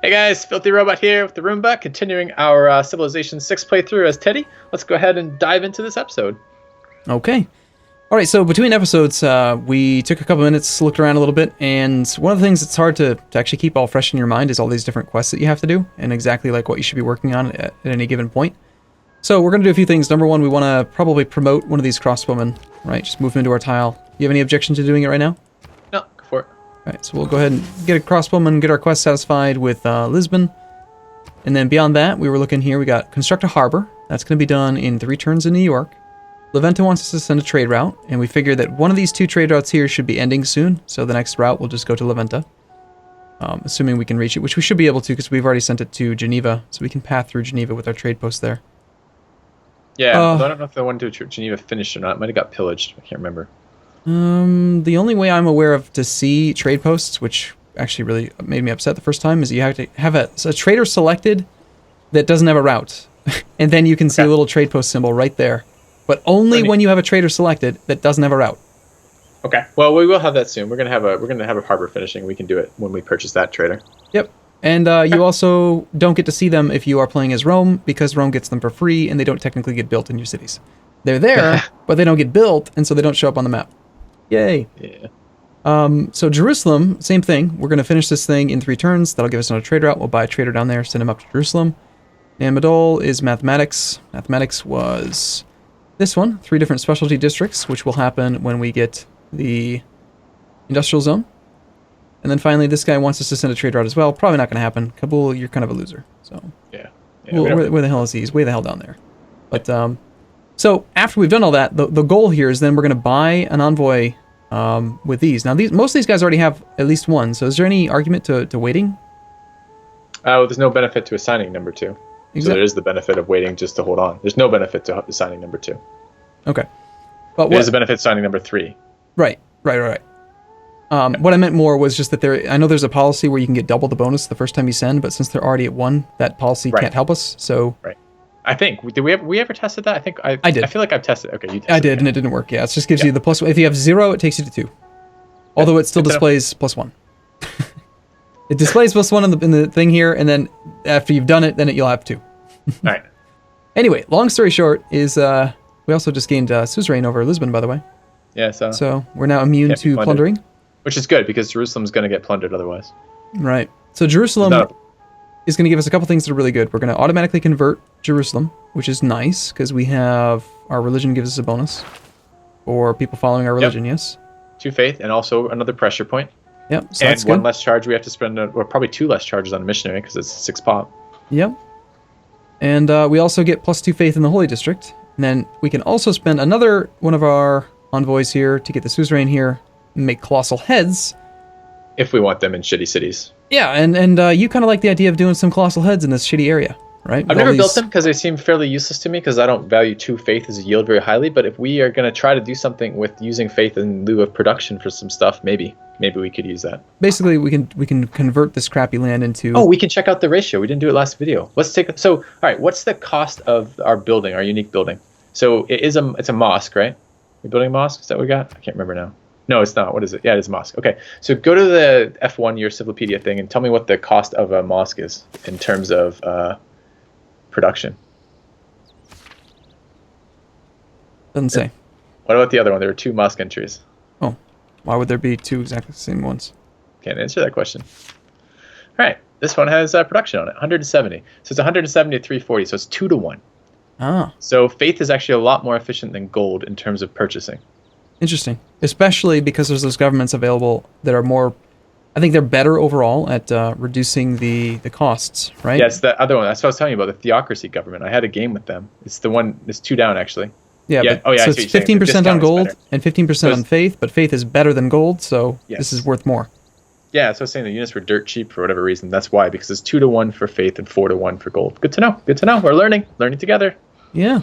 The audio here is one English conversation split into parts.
Hey guys, Filthy Robot here with the Arumba, continuing our Civilization 6 playthrough as Teddy. Let's go ahead and dive into this episode. Okay. All right, so between episodes, we took a couple minutes, looked around a little bit, and one of the things that's hard to actually keep all fresh in your mind is all these different quests that you have to do, and exactly like what you should be working on at any given point. So we're going to do a few things. Number one, we want to probably promote one of these crossbowmen, right? Just move him into our tile. You have any objection to doing it right now? No, go for it. All right, so we'll go ahead and get a crossbowman, get our quest satisfied with Lisbon. And then beyond that, we were looking here, we got construct a harbor. That's going to be done in 3 turns in New York. Leventa wants us to send a trade route, and we figure that one of these 2 trade routes here should be ending soon, so the next route will just go to Leventa. Assuming we can reach it, which we should be able to because we've already sent it to Geneva, so we can path through Geneva with our trade post there. Yeah, I don't know if the one to Geneva finished or not. It might have got pillaged. I can't remember. The only way I'm aware of to see trade posts, which actually really made me upset the first time, is you have to have a trader selected that doesn't have a route. And then you can see a little trade post symbol right there. But only when you have a trader selected that doesn't have a route. Okay. Well, we will have that soon. We're gonna have a harbor finishing. We can do it when we purchase that trader. Yep. And you also don't get to see them if you are playing as Rome, because Rome gets them for free, and they don't technically get built in your cities. They're there, but they don't get built, and so they don't show up on the map. Yay. Yeah. So Jerusalem, same thing. We're going to finish this thing in 3 turns. That'll give us another trade route. We'll buy a trader down there, send him up to Jerusalem. And Madol is mathematics. Mathematics was this one. 3 different specialty districts, which will happen when we get the industrial zone. And then finally, this guy wants us to send a trade route as well. Probably not going to happen. Kabul, you're kind of a loser. So yeah. Where the hell is he? He's way the hell down there. But so after we've done all that, the goal here is then we're going to buy an envoy with these. Now, most of these guys already have at least one. So is there any argument to waiting? There's no benefit to assigning number 2. Exactly. So there is the benefit of waiting just to hold on. There's no benefit to assigning number 2. Okay. But there's a benefit to assigning number 3. Right. What I meant more was just that I know there's a policy where you can get double the bonus the first time you send, but since they're already at 1, that policy can't help us. So right. I think did we ever tested that? I think I did. I feel like I've tested. Okay, you tested. I did, and it didn't work. Yeah, it just gives you the plus. If you have 0, it takes you to 2. Although it still displays +1. It displays +1 in the thing here, and then after you've done it, then you'll have 2. All right. Anyway, long story short is we also just gained suzerain over Lisbon, by the way. Yeah. So we're now immune to plundering. Which is good, because Jerusalem's going to get plundered otherwise. Right. So Jerusalem is going to give us a couple things that are really good. We're going to automatically convert Jerusalem, which is nice, because we have our religion gives us a bonus. For people following our religion, yes. 2 faith, and also another pressure point. Yep. So and that's good. 1 less charge we have to spend, or probably 2 less charges on a missionary, because it's 6 pop. Yep. And we also get +2 faith in the Holy District. And then we can also spend another one of our envoys here to get the suzerain here, make colossal heads if we want them in shitty cities. Yeah, and you kind of like the idea of doing some colossal heads in this shitty area, right? I've never built them because they seem fairly useless to me, because I don't value 2 faith as a yield very highly. But if we are going to try to do something with using faith in lieu of production for some stuff, maybe we could use that. Basically, we can convert this crappy land into. Oh, we can check out the ratio. We didn't do it last video. Let's take. So, all right, what's the cost of our building, our unique building? So it's a mosque, right? We're building a mosque. Is that what we got? I can't remember now. No, it's not. What is it? Yeah, it is a mosque. Okay, so go to the F1, your Civilipedia thing, and tell me what the cost of a mosque is in terms of production. Doesn't say. What about the other one? There were 2 mosque entries. Oh, why would there be 2 exactly the same ones? Can't answer that question. All right, this one has production on it, 170. So it's 170 to 340, so it's 2 to 1. Ah. So faith is actually a lot more efficient than gold in terms of purchasing. Interesting, especially because there's those governments available that are more, I think they're better overall at reducing the costs, right? Yeah, it's the other one. That's what I was telling you about, the theocracy government. I had a game with them. It's the one, it's 2 down actually. Yeah, but, so it's 15% on gold and 15% on faith, but faith is better than gold, so this is worth more. Yeah, so I was saying the units were dirt cheap for whatever reason. That's why, because it's 2 to 1 for faith and 4 to 1 for gold. Good to know. Good to know. We're learning together. Yeah.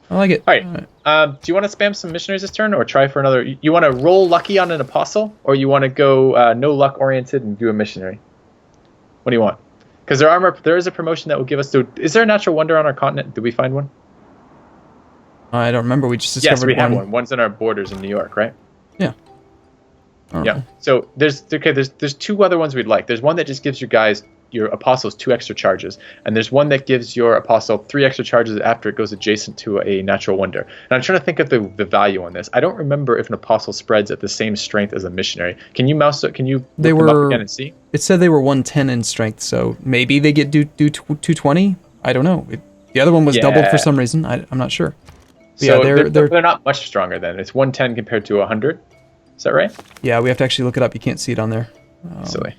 I like it. All right. Do you want to spam some missionaries this turn, or try for another? You want to roll lucky on an apostle, or you want to go no luck oriented and do a missionary? What do you want? Because there is a promotion that will give us. Is there a natural wonder on our continent? Did we find one? I don't remember. We just discovered one. Yes, we have one. One's in our borders in New York, right? Yeah. Yeah. So there's 2 other ones we'd like. There's one that just gives you guys your apostles 2 extra charges, and there's one that gives your apostle 3 extra charges after it goes adjacent to a natural wonder. And I'm trying to think of the value on this. I don't remember if an apostle spreads at the same strength as a missionary. Can you look them up again and see? It said they were 110 in strength, so maybe they do 220. I don't know. The other one was doubled for some reason. I'm not sure. But so yeah, they're not much stronger then. It's 110 compared to 100. Is that right? Yeah, we have to actually look it up. You can't see it on there. Silly.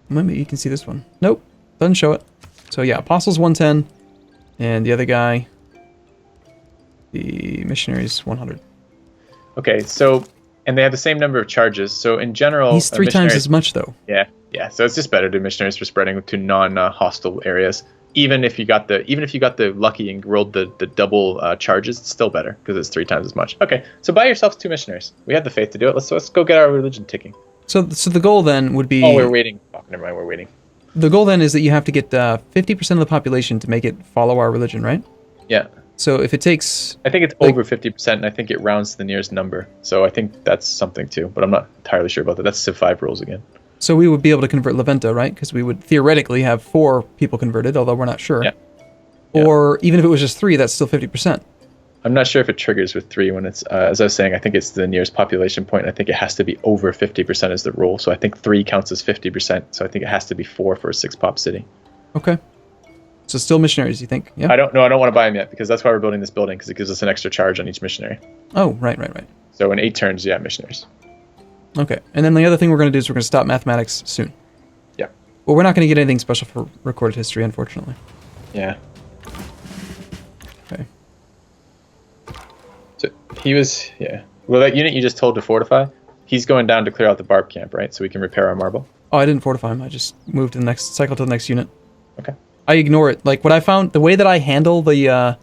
Maybe you can see this one. Nope, doesn't show it. So yeah, Apostles 110, and the other guy, the missionaries 100. Okay, so, and they have the same number of charges. So in general, he's 3 times as much though. Yeah. So it's just better to missionaries for spreading to non-hostile areas. Even if you got the lucky and rolled the double charges, it's still better because it's 3 times as much. Okay, so buy yourselves 2 missionaries. We have the faith to do it. Let's go get our religion ticking. So the goal then would be... Oh, we're waiting. Oh, never mind, we're waiting. The goal then is that you have to get 50% of the population to make it follow our religion, right? Yeah. So if it takes... I think it's over 50%, and I think it rounds to the nearest number. So I think that's something too, but I'm not entirely sure about that. That's Civ 5 rules again. So we would be able to convert Leventa, right? Because we would theoretically have 4 people converted, although we're not sure. Yeah. Or even if it was just 3, that's still 50%. I'm not sure if it triggers with 3 when it's, as I was saying, I think it's the nearest population point. I think it has to be over 50% is the rule. So I think 3 counts as 50%. So I think it has to be 4 for a 6-pop city. Okay. So still missionaries, you think? Yeah. I don't want to buy them yet because that's why we're building this building, because it gives us an extra charge on each missionary. Oh, right. So in 8 turns, yeah, missionaries. Okay. And then the other thing we're going to do is we're going to stop mathematics soon. Yeah. Well, we're not going to get anything special for recorded history, unfortunately. Yeah. Okay. So he was, yeah. Well, that unit you just told to fortify, he's going down to clear out the barb camp, right? So we can repair our marble. Oh, I didn't fortify him. I just moved to the next cycle to the next unit. Okay. I ignore it. Like what I found, the way that I handle the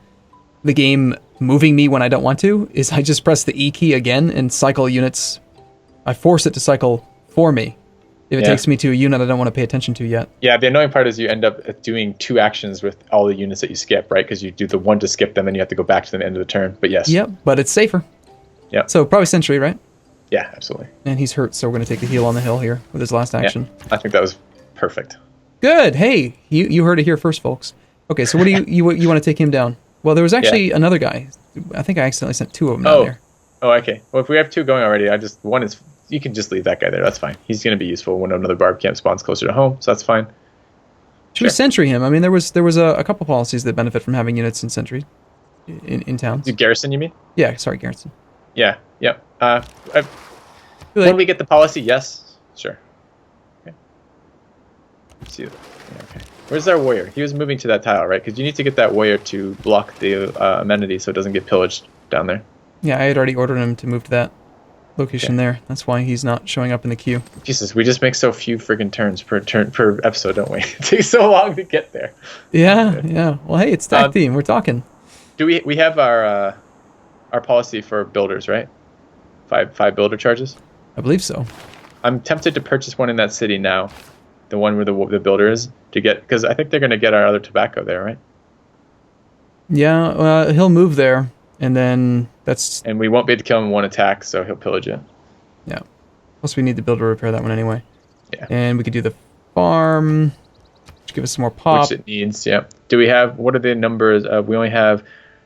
game moving me when I don't want to is I just press the E key again and cycle units. I force it to cycle for me if it takes me to a unit I don't want to pay attention to yet. Yeah, the annoying part is you end up doing 2 actions with all the units that you skip, right? Because you do the one to skip them and you have to go back to the end of the turn. But yes. Yep, but it's safer. Yeah. So probably Sentry, right? Yeah, absolutely. And he's hurt, so we're going to take the heal on the hill here with his last action. Yeah, I think that was perfect. Good. Hey, you heard it here first, folks. Okay, so what do you want to take him down? Well, there was actually another guy. I think I accidentally sent 2 of them down there. Oh, okay. Well, if we have 2 going already, one is, you can just leave that guy there. That's fine. He's going to be useful when another barb camp spawns closer to home, so that's fine. Should we Sentry him? I mean, there was a couple policies that benefit from having units in Sentry in towns. Garrison, you mean? Yeah, sorry, Garrison. Yeah, yep. When we get the policy, yes. Sure. Okay. Let's see. Okay. Where's our warrior? He was moving to that tile, right? Because you need to get that warrior to block the amenity so it doesn't get pillaged down there. Yeah, I had already ordered him to move to that location there. That's why he's not showing up in the queue. Jesus, we just make so few friggin' turns per episode, don't we? It takes so long to get there. Yeah. Well, hey, it's TacTeam. We're talking. Do we have our policy for builders, right? 5 builder charges? I believe so. I'm tempted to purchase one in that city now, the one where the builder is, to get, because I think they're going to get our other tobacco there, right? Yeah, he'll move there, and then that's... And we won't be able to kill him in 1 attack, so he'll pillage it. Yeah. Plus we need the builder to repair that one anyway. Yeah. And we could do the farm, which give us some more pop. Which it needs, yeah. Do we have, what are the numbers? We only have,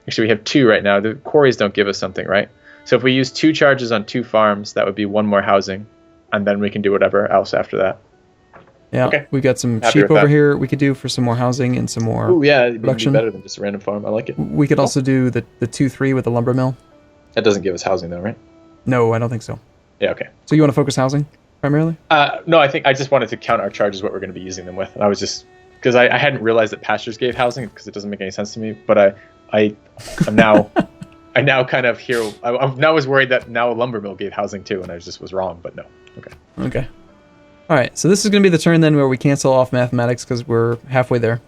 actually we have 2 right now. The quarries don't give us something, right? So if we use 2 charges on 2 farms, that would be 1 more housing, and then we can do whatever else after that. Yeah, okay. We got some sheep over here we could do for some more housing and some more production. It'd be better than just a random farm. I like it. We could also do the 2-3 with the lumber mill. That doesn't give us housing though, right? No, I don't think so. Yeah, okay. So you want to focus housing primarily? No, I think I just wanted to count our charges, what we're going to be using them with. And I was just, because I hadn't realized that pastures gave housing, because it doesn't make any sense to me. But I'm now... I now kind of hear. I now was worried that now a lumber mill gave housing too, and I just was wrong. But no. Okay. All right. So this is going to be the turn then where we cancel off mathematics because we're halfway there.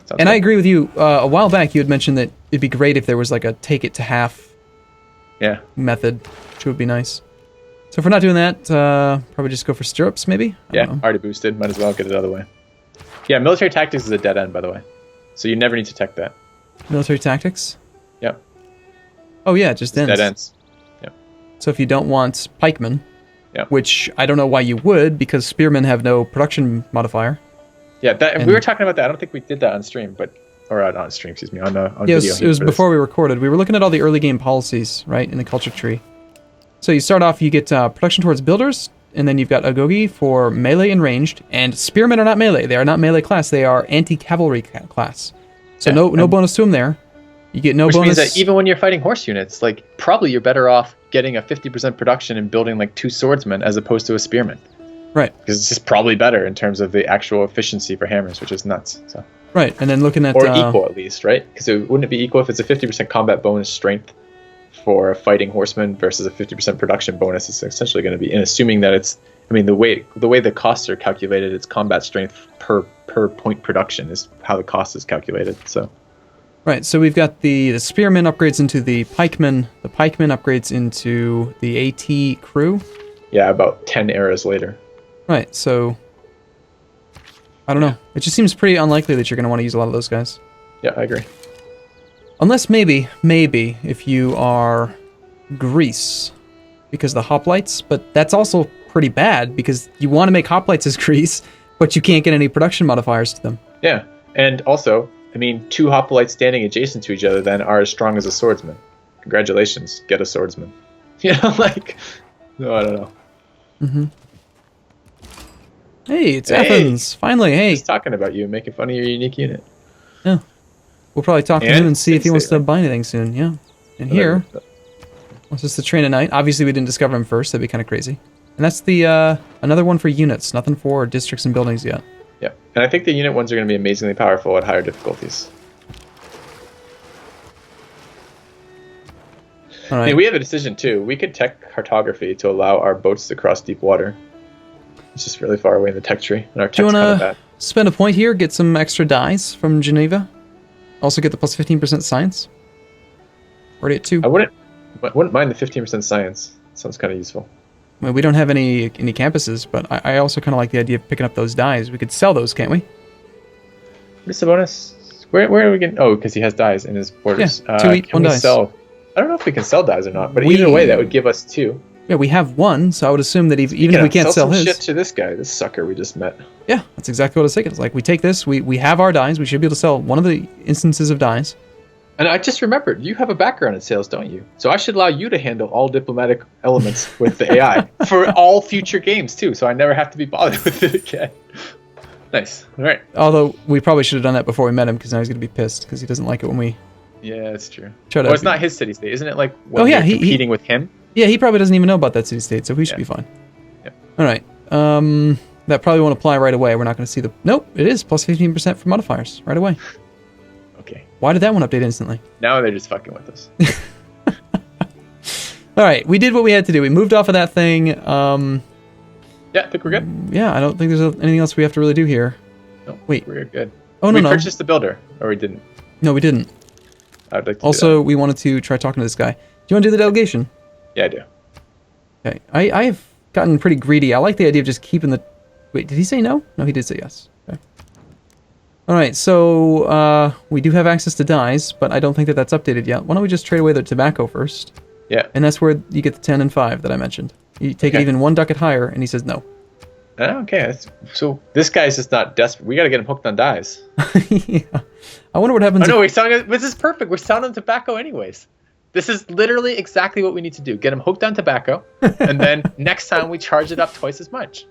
Sounds and good. I agree with you. A while back, you had mentioned that it'd be great if there was like a take it to half. Method, which would be nice. So if we're not doing that, probably just go for stirrups, maybe. Yeah. Already boosted. Might as well get it out of the way. Yeah. Military tactics is a dead end, by the way. So you never need to tech that. Military tactics. Yep. Oh yeah, just ends. Dead ends. Yeah. So if you don't want pikemen, Yeah. which I don't know why you would, because spearmen have no production modifier. Yeah, And we were talking about that. I don't think we did that on stream, or not on stream, excuse me, on yeah, video. it was before we recorded. We were looking at all the early game policies, right, in the culture tree. So you start off, you get production towards builders, and then you've got Agogi for melee and ranged, and spearmen are not melee. They are not melee class. They are anti-cavalry class. So no bonus to them there. You get no which bonus. Which means that even when you're fighting horse units, like probably you're better off getting a 50% production and building like 2 swordsmen as opposed to a spearman. Right. Because it's just probably better in terms of the actual efficiency for hammers, which is nuts. So. Right, and then looking at... Or equal at least, right? Because wouldn't it be equal if it's a 50% combat bonus strength for a fighting horseman versus a 50% production bonus? It's essentially going to be, and assuming that it's, I mean, the way the costs are calculated, it's combat strength per point production is how the cost is calculated. So. Right, so we've got the spearman upgrades into the pikemen upgrades into the AT crew. Yeah, about 10 eras later. Right, so I don't know. It just seems pretty unlikely that you're going to want to use a lot of those guys. Yeah, I agree. Unless maybe if you are Greece because of the hoplites, but that's also pretty bad because you want to make hoplites as Greece, but you can't get any production modifiers to them. Yeah, and also, I mean, 2 hoplites standing adjacent to each other then are as strong as a swordsman. Congratulations, get a swordsman. You know, like, no, I don't know. Mm-hmm. Hey, it's Athens. Finally, hey. He's talking about you, making fun of your unique unit. Yeah. We'll probably talk to him and see if he wants to buy anything soon, yeah. And here, what's this, the train at night? Obviously, we didn't discover him first. That'd be kind of crazy. And that's the another one for units. Nothing for districts and buildings yet. Yeah, and I think the unit ones are going to be amazingly powerful at higher difficulties. All right. I mean, we have a decision, too. We could tech cartography to allow our boats to cross deep water. It's just really far away in the tech tree, and our tech's kind of bad. Spend a point here, get some extra dies from Geneva. Also get the plus 15% science. Already at 2. I wouldn't mind the 15% science. Sounds kind of useful. Well, we don't have any campuses, but I also kind of like the idea of picking up those dies. We could sell those, can't we? What's the bonus? Where are we getting? Oh, because he has dies in his borders. Yeah, 2 eat, 1 dies. I don't know if we can sell dies or not, but either way, that would give us 2. Yeah, we have 1, so I would assume that even if we can't sell his... shit to this guy, this sucker we just met. Yeah, that's exactly what I was thinking. It's like, we take this, we have our dies, we should be able to sell one of the instances of dies. And I just remembered, you have a background in sales, don't you? So I should allow you to handle all diplomatic elements with the AI for all future games, too, so I never have to be bothered with it again. Nice. All right. Although, we probably should have done that before we met him, because now he's going to be pissed, because he doesn't like it when we... Yeah, that's true. Well, it's not his city state, isn't it? Like when you're competing with him? Yeah, he probably doesn't even know about that city state, so we should be fine. Yep. All right. That probably won't apply right away. We're not going to see the... Nope, it is plus 15% for modifiers right away. Okay. Why did that one update instantly? Now they're just fucking with us. All right, we did what we had to do. We moved off of that thing. Yeah, I think we're good. Yeah, I don't think there's anything else we have to really do here. No, wait. We're good. Oh, no. We purchased the builder, or we didn't? No, we didn't. I'd like to also, we wanted to try talking to this guy. Do you want to do the delegation? Yeah, I do. Okay. I have gotten pretty greedy. I like the idea of just keeping the... Wait, did he say no? No, he did say yes. Okay. All right, so we do have access to dies, but I don't think that that's updated yet. Why don't we just trade away the tobacco first? Yeah. And that's where you get the 10 and 5 that I mentioned. You take it even 1 ducat higher, and he says no. Okay, so this guy's just not desperate. We got to get him hooked on dies. Yeah. I wonder what happens. Oh, no, we're selling it. This is perfect. We're selling him tobacco anyways. This is literally exactly what we need to do. Get him hooked on tobacco, and then next time we charge it up twice as much.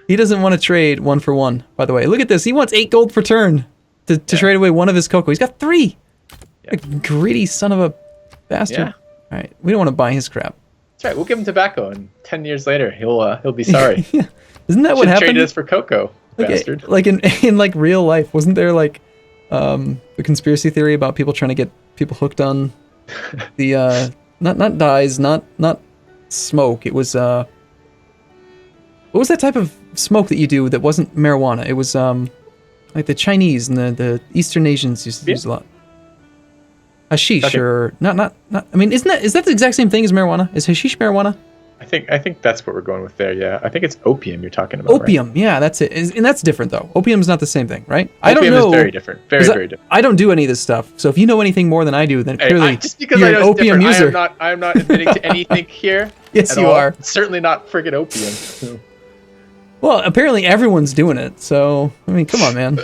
He doesn't want to trade 1 for 1, by the way. Look at this. He wants 8 gold per turn to trade away 1 of his cocoa. He's got 3. Yeah. Like, greedy son of a bastard. Yeah. All right, we don't want to buy his crap. That's right. We'll give him tobacco, and 10 years later, he'll be sorry. Yeah. Isn't that what happened? Traded us for cocoa, bastard. Like in like real life, wasn't there like a conspiracy theory about people trying to get people hooked on the not dyes, not smoke. It was what was that type of smoke that you do that wasn't marijuana? It was like the Chinese and the Eastern Asians used to use a lot. Hashish or not. I mean, is that the exact same thing as marijuana? Is hashish marijuana? I think that's what we're going with there. Yeah, I think it's opium you're talking about. Opium, right? Yeah, that's it. And that's different though. Opium's not the same thing, right? I don't know. Opium is very different. Very different. I don't do any of this stuff. So if you know anything more than I do, then clearly just because you're I know an opium user. I'm not admitting to anything here. Yes, you are. Certainly not friggin' opium. Well, apparently everyone's doing it. So I mean, come on, man.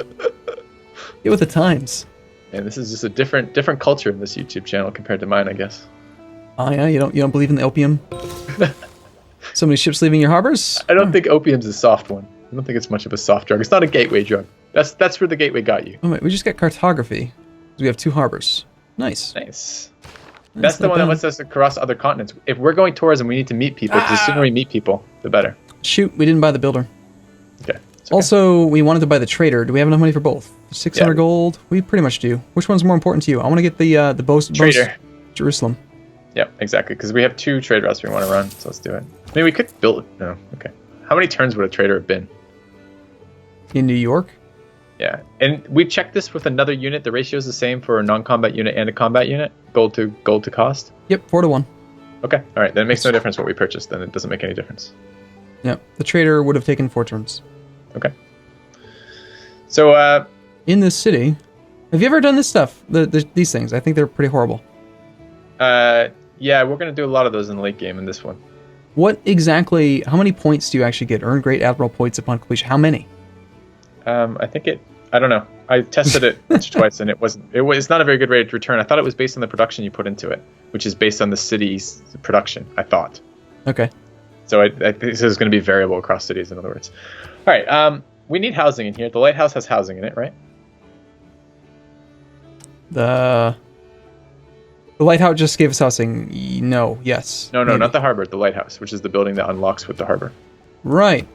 Get with the times. And this is just a different culture in this YouTube channel compared to mine, I guess. Oh yeah, you don't believe in the opium? So many ships leaving your harbors? I don't think opium's a soft one. I don't think it's much of a soft drug. It's not a gateway drug. That's where the gateway got you. Oh wait, we just got cartography. We have 2 harbors. Nice. Nice. That's the one that lets us across other continents. If we're going tourism, we need to meet people. Because the sooner we meet people, the better. Shoot, we didn't buy the builder. Okay. Also, we wanted to buy the trader. Do we have enough money for both? 600 gold? We pretty much do. Which one's more important to you? I want to get the trader. Jerusalem. Yep, exactly. Because we have 2 trade routes we want to run, so let's do it. I mean, we could build it. No, okay. How many turns would a trader have been? In New York? Yeah, and we checked this with another unit. The ratio is the same for a non-combat unit and a combat unit. Gold to cost. Yep, 4-to-1. Okay, all right. Then it makes no difference what we purchased. Then it doesn't make any difference. Yep, the trader would have taken 4 turns. Okay. So, in this city, have you ever done this stuff? These things? I think they're pretty horrible. Yeah, we're gonna do a lot of those in the late game in this one. What exactly? How many points do you actually get? Earn Great Admiral points upon completion. How many? I think I don't know. I tested it once or twice, and it's not a very good rate of return. I thought it was based on the production you put into it, which is based on the city's production, I thought. Okay. So I think this is going to be variable across cities, in other words. All right, we need housing in here. The lighthouse has housing in it, right? The lighthouse just gave us housing. No, yes. No, maybe. not the harbor. The lighthouse, which is the building that unlocks with the harbor. Right.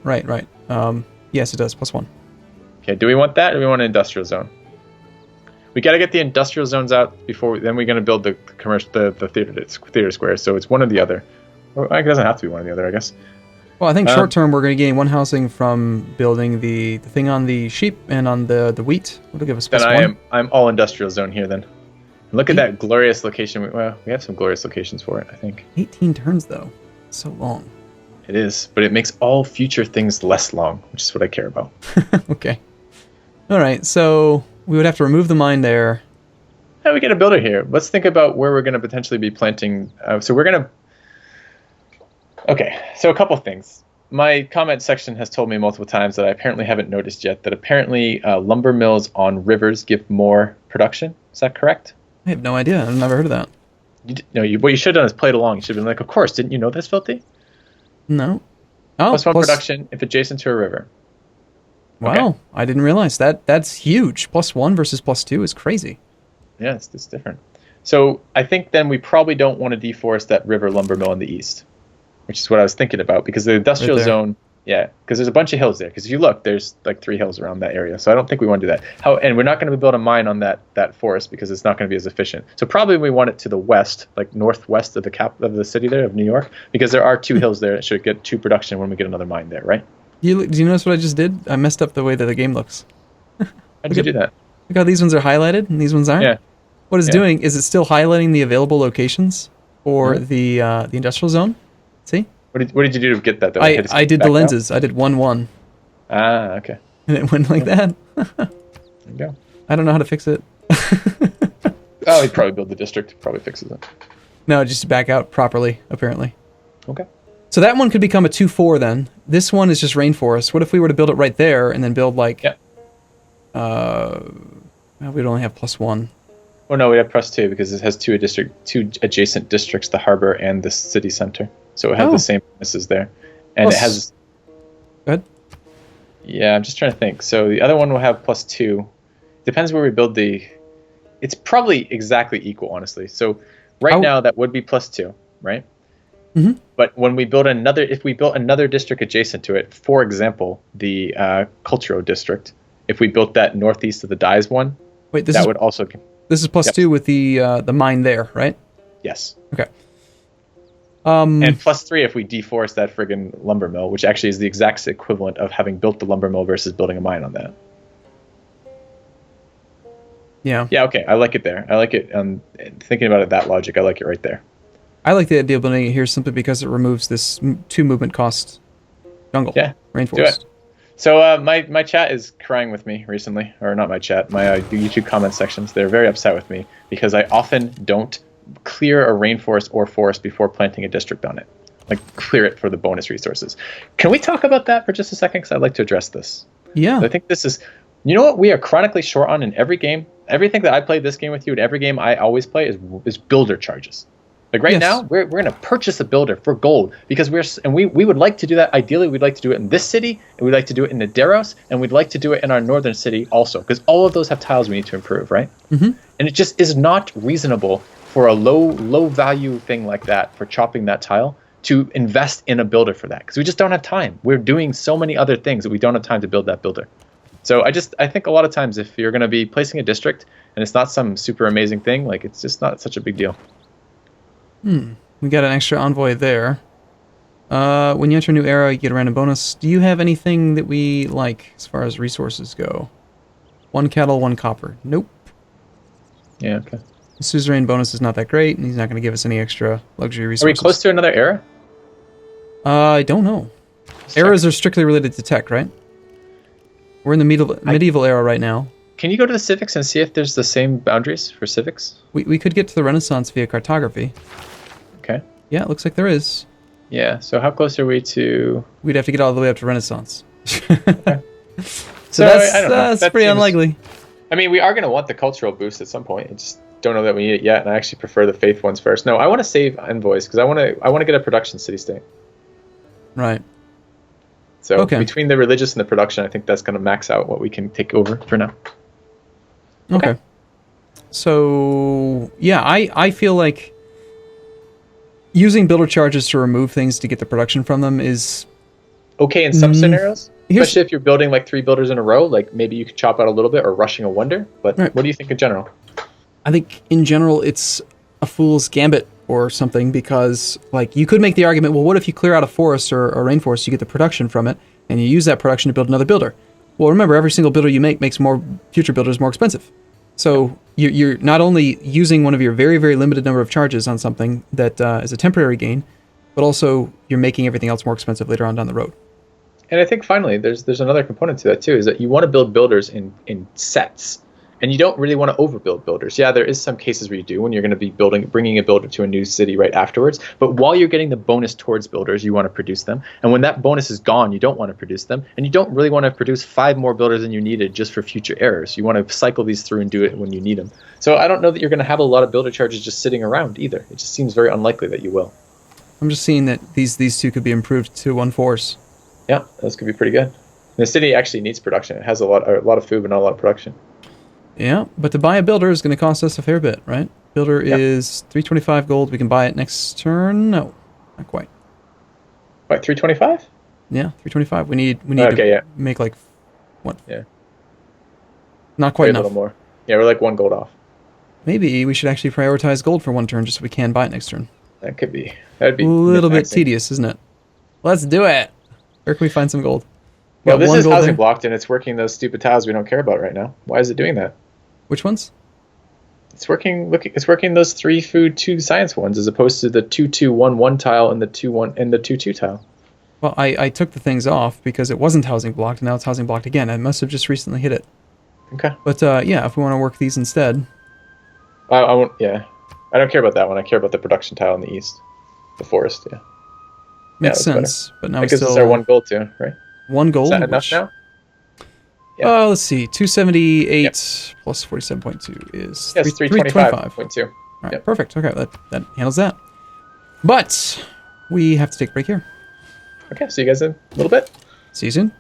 Yes, it does, +1. Okay, do we want that, or do we want an industrial zone? We got to get the industrial zones out before. Then we're going to build the theater square. So it's one or the other. Or it doesn't have to be one or the other, I guess. Well, I think short term we're going to gain 1 housing from building the thing on the sheep and on the wheat. It'll give us +1. I'm all industrial zone here then. And look at that glorious location. Well, we have some glorious locations for it, I think. 18 turns though. So long. It is, but it makes all future things less long, which is what I care about. Okay. All right, so we would have to remove the mine there. Yeah, we get a builder here. Let's think about where we're going to potentially be planting. Okay, so a couple things. My comment section has told me multiple times that I apparently haven't noticed yet that apparently lumber mills on rivers give more production. Is that correct? I have no idea. I've never heard of that. What you should have done is played along. You should have been like, of course, didn't you know this, Filthy? No. Oh, +1 production if adjacent to a river. Wow, Okay. I didn't realize that. That's huge. +1 versus +2 is crazy. Yeah, it's different. So I think then we probably don't want to deforest that river lumber mill in the east, which is what I was thinking about, because the industrial zone, because there's a bunch of hills there. Because if you look, there's like 3 hills around that area. So I don't think we want to do that. And we're not going to build a mine on that forest because it's not going to be as efficient. So probably we want it to the west, like northwest of the city there of New York, because there are 2 hills there. It should get 2 production when we get another mine there, right? Do you notice what I just did? I messed up the way that the game looks. How did you do that? Look how these ones are highlighted and these ones aren't? Yeah. What it's doing is it's still highlighting the available locations for the industrial zone. See? What did you do to get that, though? I did the lenses. I did 1-1. Ah, okay. And it went like that. There you go. I don't know how to fix it. Oh, he'd probably build the district. Probably fixes it. No, just back out properly, apparently. Okay. So that one could become a 2-4 then. This one is just rainforest. What if we were to build it right there and then build like... Yeah. We'd only have +1. Oh no, we have +2 because it has 2 adjacent districts, the harbor and the city center. So it has the same premises there. And it has... Go ahead. Yeah, I'm just trying to think. So the other one will have +2. Depends where we build the... It's probably exactly equal, honestly. So right now that would be +2, right? Mm-hmm. But when we build if we built another district adjacent to it, for example, the Culturo district, if we built that northeast of the Dyes one, wait, would also... This is +2 with the mine there, right? Yes. Okay. And +3 if we deforest that friggin' lumber mill, which actually is the exact equivalent of having built the lumber mill versus building a mine on that. Yeah. Yeah, okay. I like it there. I like it. Thinking about it, that logic, I like it right there. I like the idea of building it here simply because it removes this 2 movement cost jungle. Yeah. Rainforest. Do it. So my chat is crying with me recently, or not my chat, my YouTube comment sections. They're very upset with me because I often don't clear a rainforest or forest before planting a district on it. like clear it for the bonus resources. Can we talk about that for just a second? Because I'd like to address this. Yeah. I think this is, you know what we are chronically short on in every game? Everything that I played this game with you, and every game I always play is builder charges. Like right now, we're going to purchase a builder for gold because we would like to do that. Ideally, we'd like to do it in this city, and we'd like to do it in Nidaros, and we'd like to do it in our northern city also, because all of those have tiles we need to improve, right? Mm-hmm. And it just is not reasonable for a low value thing like that, for chopping that tile, to invest in a builder for that, because we just don't have time. We're doing so many other things that we don't have time to build that builder. So I think a lot of times if you're going to be placing a district and it's not some super amazing thing, like it's just not such a big deal. We got an extra envoy there. When you enter a new era, you get a random bonus. Do you have anything that we like as far as resources go? 1 cattle, 1 copper. Nope. Yeah, okay. The suzerain bonus is not that great, and he's not going to give us any extra luxury resources. Are we close to another era? I don't know. Eras are strictly related to tech, right? We're in the medieval era right now. Can you go to the civics and see if there's the same boundaries for civics? We could get to the Renaissance via cartography. Okay. Yeah, it looks like there is. Yeah, so how close are we to... We'd have to get all the way up to Renaissance. Okay. So that's pretty unlikely. I mean, we are going to want the cultural boost at some point. I just don't know that we need it yet, and I actually prefer the faith ones first. No, I want to save envoys, because I want to get a production city-state. Right. So between the religious and the production, I think that's going to max out what we can take over for now. Okay. So, yeah, I feel like using builder charges to remove things to get the production from them is... okay in some scenarios. Especially if you're building like 3 builders in a row, like maybe you could chop out a little bit or rushing a wonder. But what do you think in general? I think in general it's a fool's gambit or something, because like you could make the argument, well, what if you clear out a forest or a rainforest, you get the production from it, and you use that production to build another builder? Well, remember, every single builder you make makes more future builders more expensive. So you're not only using one of your very, very limited number of charges on something that is a temporary gain, but also you're making everything else more expensive later on down the road. And I think finally, there's another component to that too, is that you want to build builders in sets, and you don't really want to overbuild builders. Yeah, there is some cases where you do when you're going to be bringing a builder to a new city right afterwards. But while you're getting the bonus towards builders, you want to produce them. And when that bonus is gone, you don't want to produce them, and you don't really want to produce 5 more builders than you needed just for future errors. You want to cycle these through and do it when you need them. So I don't know that you're going to have a lot of builder charges just sitting around either. It just seems very unlikely that you will. I'm just seeing that these 2 could be improved to 1 force. Yeah, those could be pretty good. The city actually needs production. It has a lot of food, but not a lot of production. Yeah, but to buy a builder is going to cost us a fair bit, right? Builder is 325 gold. We can buy it next turn. No, not quite. What, 325? Yeah, 325. We need to make like what? Yeah. Not quite enough. A little more. Yeah, we're like 1 gold off. Maybe we should actually prioritize gold for 1 turn just so we can buy it next turn. That could be. That'd be a little bit tedious, isn't it? Let's do it. Where can we find some gold? Well, this is housing blocked, and it's working those stupid tiles we don't care about right now. Why is it doing that? Which ones? It's working. Look, it's working those 3 food 2 science ones, as opposed to the 2-2-1-1 tile and the 2-1 and the 2-2 tile. Well, I took the things off because it wasn't housing blocked, and now it's housing blocked again. I must have just recently hit it. Okay. But yeah, if we want to work these instead. I won't. Yeah, I don't care about that one. I care about the production tile in the east, the forest. Yeah. Makes sense. Better. But now I guess it's our 1 gold too, right? 1 gold. Is that enough now? Yeah. Let's see. 278 plus 47.2 is 325.2. All right, perfect. Okay, that handles that. But we have to take a break here. Okay, see you guys in a little bit. See you soon.